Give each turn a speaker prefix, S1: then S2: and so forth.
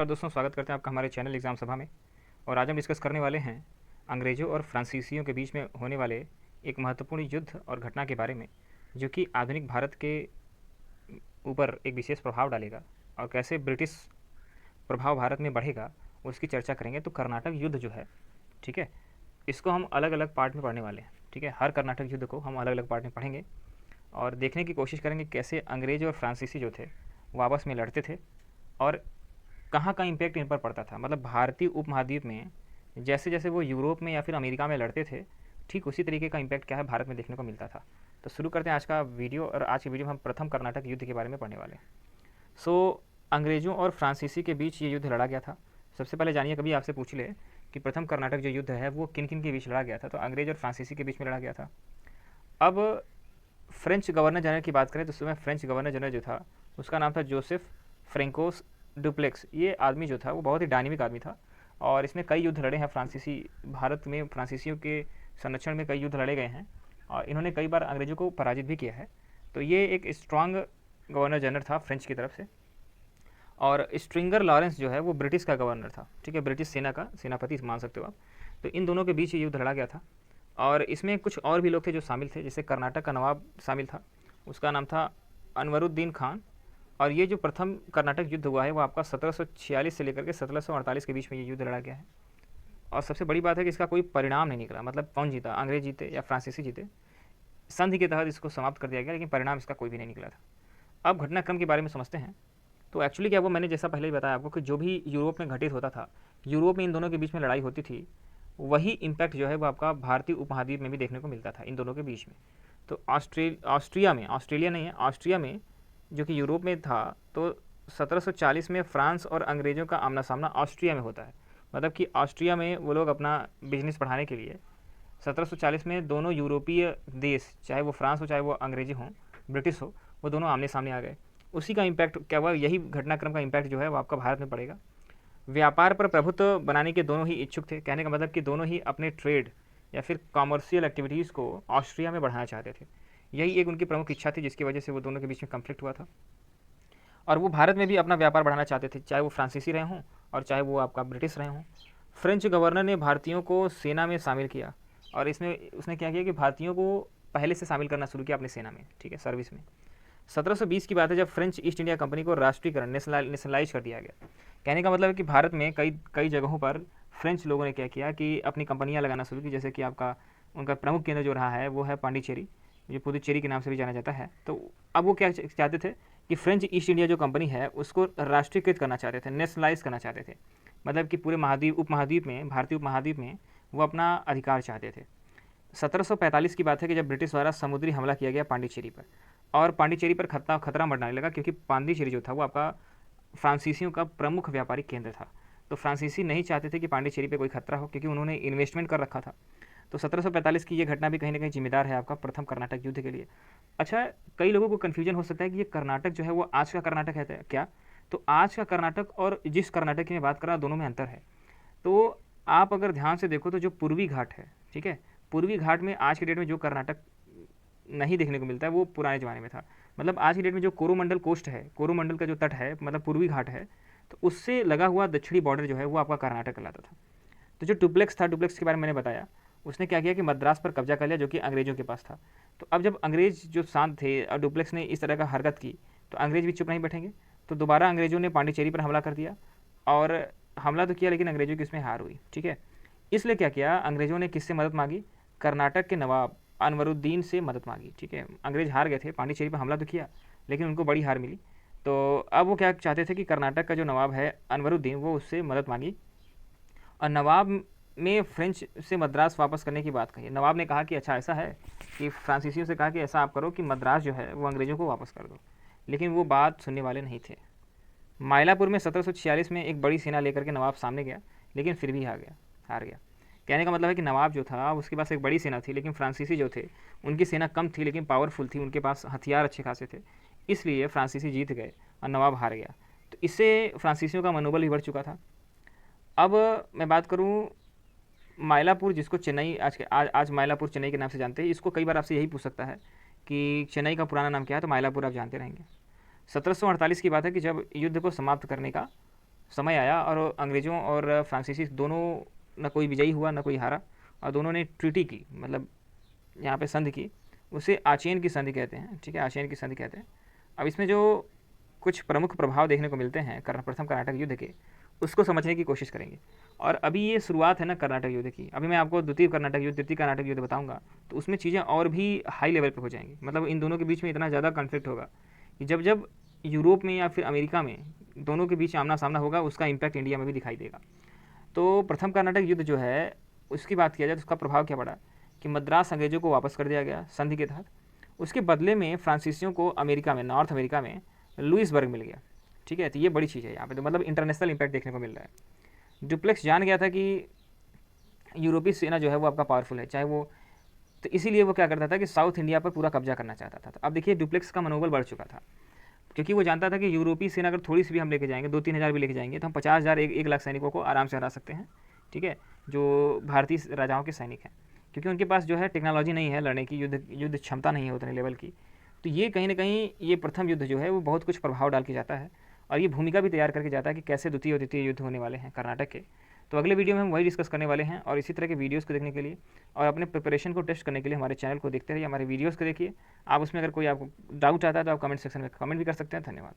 S1: नमस्कार दोस्तों, स्वागत करते हैं आपका हमारे चैनल एग्ज़ाम सभा में। और आज हम डिस्कस करने वाले हैं अंग्रेज़ों और फ्रांसीसियों के बीच में होने वाले एक महत्वपूर्ण युद्ध और घटना के बारे में, जो कि आधुनिक भारत के ऊपर एक विशेष प्रभाव डालेगा और कैसे ब्रिटिश प्रभाव भारत में बढ़ेगा, उसकी चर्चा करेंगे। तो कर्नाटक युद्ध जो है, ठीक है, इसको हम अलग अलग पार्ट में पढ़ने वाले हैं। ठीक है, हर कर्नाटक युद्ध को हम अलग अलग पार्ट में पढ़ेंगे और देखने की कोशिश करेंगे कैसे अंग्रेज और फ्रांसीसी जो थे वो आपस में लड़ते थे और कहाँ का इम्पैक्ट इन पर पड़ता था। मतलब भारतीय उपमहाद्वीप में जैसे जैसे वो यूरोप में या फिर अमेरिका में लड़ते थे, ठीक उसी तरीके का इम्पैक्ट क्या है भारत में देखने को मिलता था। तो शुरू करते हैं आज का वीडियो। और आज की वीडियो में हम प्रथम कर्नाटक युद्ध के बारे में पढ़ने वाले हैं। अंग्रेज़ों और फ्रांसीसी के बीच ये युद्ध लड़ा गया था। सबसे पहले जानिए, कभी आपसे पूछ ले कि प्रथम कर्नाटक जो युद्ध है वो किन किन के बीच लड़ा गया था, तो अंग्रेज और फ्रांसीसी के बीच में लड़ा गया था। अब फ्रेंच गवर्नर जनरल की बात करें तो उसमें फ्रेंच गवर्नर जनरल जो था उसका नाम था जोसेफ फ्रेंकोस डुप्लेक्स। ये आदमी जो था वो बहुत ही डायनेमिक आदमी था और इसने कई युद्ध लड़े हैं। फ्रांसीसी भारत में फ्रांसीसियों के संरक्षण में कई युद्ध लड़े गए हैं और इन्होंने कई बार अंग्रेज़ों को पराजित भी किया है। तो ये एक स्ट्रांग गवर्नर जनरल था फ्रेंच की तरफ से। और स्ट्रिंगर लॉरेंस जो है वो ब्रिटिश का गवर्नर था। ठीक है, ब्रिटिश सेना का सेनापति मान सकते हो आप। तो इन दोनों के बीच ये युद्ध लड़ा गया था और इसमें कुछ और भी लोग थे जो शामिल थे। जैसे कर्नाटक का नवाब शामिल था, उसका नाम था अनवरुद्दीन खान। और ये जो प्रथम कर्नाटक युद्ध हुआ है वो आपका 1746 से लेकर के 1748 के बीच में ये युद्ध लड़ा गया है। और सबसे बड़ी बात है कि इसका कोई परिणाम नहीं निकला। मतलब कौन जीता, अंग्रेज जीते या फ्रांसीसी जीते, संधि के तहत इसको समाप्त कर दिया गया, लेकिन परिणाम इसका कोई भी नहीं निकला था। अब घटनाक्रम के बारे में समझते हैं। तो एक्चुअली क्या हुआ, मैंने जैसा पहले ही बताया आपको कि जो भी यूरोप में घटित होता था, यूरोप में इन दोनों के बीच में लड़ाई होती थी, वही इम्पैक्ट जो है वो आपका भारतीय उपमहाद्वीप में भी देखने को मिलता था इन दोनों के बीच में। तो ऑस्ट्रेलिया नहीं है, ऑस्ट्रिया में जो कि यूरोप में था, तो 1740 में फ्रांस और अंग्रेज़ों का आमना सामना ऑस्ट्रिया में होता है। मतलब कि ऑस्ट्रिया में वो लोग अपना बिजनेस बढ़ाने के लिए 1740 में दोनों यूरोपीय देश, चाहे वो फ्रांस हो चाहे वो अंग्रेजी हो, ब्रिटिश हो, वो दोनों आमने सामने आ गए। उसी का इम्पैक्ट क्या हुआ, यही घटनाक्रम का इम्पैक्ट जो है वो आपका भारत में पड़ेगा। व्यापार पर प्रभुत्व बनाने के दोनों ही इच्छुक थे। कहने का मतलब कि दोनों ही अपने ट्रेड या फिर कॉमर्शियल एक्टिविटीज़ को ऑस्ट्रिया में बढ़ाना चाहते थे। यही एक उनकी प्रमुख इच्छा थी जिसकी वजह से वो दोनों के बीच में कन्फ्लिक्ट हुआ था। और वो भारत में भी अपना व्यापार बढ़ाना चाहते थे, चाहे वो फ्रांसीसी रहे हों और चाहे वो आपका ब्रिटिश रहे हों। फ्रेंच गवर्नर ने भारतीयों को सेना में शामिल किया और इसमें उसने क्या किया कि भारतीयों को पहले से शामिल करना शुरू किया अपनी सेना में, ठीक है, सर्विस में। 1720 की बात है जब फ्रेंच ईस्ट इंडिया कंपनी को राष्ट्रीयकरण नेशनलाइज कर दिया गया। कहने का मतलब है कि भारत में कई कई जगहों पर फ्रेंच लोगों ने क्या किया कि अपनी कंपनियां लगाना शुरू की। जैसे कि आपका उनका प्रमुख केंद्र जो रहा है वो है पांडिचेरी, जो पुदुचेरी के नाम से भी जाना जाता है। तो अब वो क्या चाहते थे कि फ्रेंच ईस्ट इंडिया जो कंपनी है उसको राष्ट्रीयकृत करना चाहते थे, नेशनलाइज करना चाहते थे। मतलब कि पूरे महाद्वीप उपमहाद्वीप में, भारतीय उपमहाद्वीप में वो अपना अधिकार चाहते थे। 1745 की बात है कि जब ब्रिटिश द्वारा समुद्री हमला किया गया पांडिचेरी पर, और पांडिचेरी पर खतरा मंडराने लगा क्योंकि पांडिचेरी जो था वो आपका फ्रांसीसियों का प्रमुख व्यापारिक केंद्र था। तो फ्रांसीसी नहीं चाहते थे कि पांडिचेरी पे कोई खतरा हो क्योंकि उन्होंने इन्वेस्टमेंट कर रखा था। तो 1745 की ये घटना भी कहीं ना कहीं जिम्मेदार है आपका प्रथम कर्नाटक युद्ध के लिए। अच्छा, कई लोगों को कन्फ्यूजन हो सकता है कि ये कर्नाटक जो है वो आज का कर्नाटक है क्या। तो आज का कर्नाटक और जिस कर्नाटक की मैं बात कर रहा हूँ दोनों में अंतर है। तो आप अगर ध्यान से देखो तो जो पूर्वी घाट है, ठीक है, पूर्वी घाट में आज के डेट में जो कर्नाटक नहीं देखने को मिलता है वो पुराने ज़माने में था। मतलब आज की डेट में जो कोरोमंडल कोस्ट है, कोरोमंडल का जो तट है, मतलब पूर्वी घाट है, तो उससे लगा हुआ दक्षिणी बॉर्डर जो है वो आपका कर्नाटक कहलाता था। तो जो डुप्लेक्स था, डुप्लेक्स के बारे में मैंने बताया, उसने क्या किया कि मद्रास पर कब्जा कर लिया जो कि अंग्रेज़ों के पास था। तो अब जब अंग्रेज जो शांत थे और डुप्लेक्स ने इस तरह का हरकत की तो अंग्रेज भी चुप नहीं बैठेंगे। तो दोबारा अंग्रेज़ों ने पांडिचेरी पर हमला कर दिया और हमला तो किया लेकिन अंग्रेज़ों की इसमें हार हुई। ठीक है, इसलिए क्या किया, अंग्रेज़ों ने किससे मदद मांगी, कर्नाटक के नवाब अनवरुद्दीन से मदद मांगी। ठीक है, अंग्रेज हार गए थे, पांडिचेरी पर हमला तो किया लेकिन उनको बड़ी हार मिली। तो अब वो क्या चाहते थे कि कर्नाटक का जो नवाब है अनवरुद्दीन, वो उससे मदद मांगी और नवाब में फ्रेंच से मद्रास वापस करने की बात कही। नवाब ने कहा कि अच्छा ऐसा है कि फ्रांसीसियों से कहा कि ऐसा आप करो कि मद्रास जो है वो अंग्रेज़ों को वापस कर दो, लेकिन वो बात सुनने वाले नहीं थे। माइलापुर में 1746 में एक बड़ी सेना लेकर के नवाब सामने गया लेकिन फिर भी हार गया। कहने का मतलब है कि नवाब जो था उसके पास एक बड़ी सेना थी, लेकिन फ्रांसीसी जो थे उनकी सेना कम थी लेकिन पावरफुल थी, उनके पास हथियार अच्छे खासे थे, इसलिए फ्रांसीसी जीत गए और नवाब हार गया। तो इससे फ्रांसीसियों का मनोबल भी बढ़ चुका था। अब मैं बात करूं माइलापुर, जिसको चेन्नई आज माइलापुर चेन्नई के नाम से जानते हैं। इसको कई बार आपसे यही पूछ सकता है कि चेन्नई का पुराना नाम क्या है, तो माइलापुर आप जानते रहेंगे। 1748 की बात है कि जब युद्ध को समाप्त करने का समय आया और अंग्रेज़ों और फ्रांसीसी दोनों, ना कोई विजयी हुआ ना कोई हारा, और दोनों ने ट्रीटी की, मतलब यहाँ पे संधि की, उसे आचेन की संधि कहते हैं। ठीक है, आचेन की संधि कहते हैं। अब इसमें जो कुछ प्रमुख प्रभाव देखने को मिलते हैं प्रथम कर्नाटक युद्ध के, उसको समझने की कोशिश करेंगे। और अभी ये शुरुआत है ना कर्नाटक युद्ध की, अभी मैं आपको द्वितीय कर्नाटक युद्ध, तृतीय कर्नाटक युद्ध बताऊंगा, तो उसमें चीज़ें और भी हाई लेवल पे हो जाएंगी। मतलब इन दोनों के बीच में इतना ज़्यादा कॉन्फ्लिक्ट होगा कि जब जब यूरोप में या फिर अमेरिका में दोनों के बीच आमना सामना होगा, उसका इम्पैक्ट इंडिया में भी दिखाई देगा। तो प्रथम कर्नाटक युद्ध जो है, उसकी बात किया जाए तो उसका प्रभाव क्या पड़ा कि मद्रास अंग्रेजों को वापस कर दिया गया संधि के तहत। उसके बदले में फ्रांसीसियों को अमेरिका में, नॉर्थ अमेरिका में लुइसबर्ग मिल गया। ठीक है, तो ये बड़ी चीज़ है यहाँ पे, तो मतलब इंटरनेशनल इम्पैक्ट देखने को मिल रहा है। डुप्लेक्स जान गया था कि यूरोपीय सेना जो है वो आपका पावरफुल है, चाहे वो, तो इसीलिए वो क्या करता था कि साउथ इंडिया पर पूरा कब्जा करना चाहता था। तो अब देखिए डुप्लेक्स का मनोबल बढ़ चुका था, क्योंकि वो जानता था कि यूरोपीय सेना अगर थोड़ी सी भी हम लेके जाएंगे, 2-3 हज़ार भी लेके जाएंगे, तो हम 50,000 1 लाख सैनिकों को आराम से हरा सकते हैं। ठीक है, जो भारतीय राजाओं के सैनिक हैं, क्योंकि उनके पास जो है टेक्नोलॉजी नहीं है लड़ने की, युद्ध क्षमता नहीं है उतने लेवल की। तो ये कहीं ना कहीं ये प्रथम युद्ध जो है वो बहुत कुछ प्रभाव डाल के जाता है, और ये भूमिका भी तैयार करके जाता है कि कैसे द्वितीय और तृतीय युद्ध होने वाले हैं कर्नाटक के। तो अगले वीडियो में हम वही डिस्कस करने वाले हैं, और इसी तरह के वीडियोस को देखने के लिए और अपने प्रिपरेशन को टेस्ट करने के लिए हमारे चैनल को देखते रहिए, हमारे वीडियोस को देखिए। आप उसमें अगर कोई आपको डाउट आता है तो आप कमेंट सेक्शन में कमेंट भी कर सकते हैं। धन्यवाद।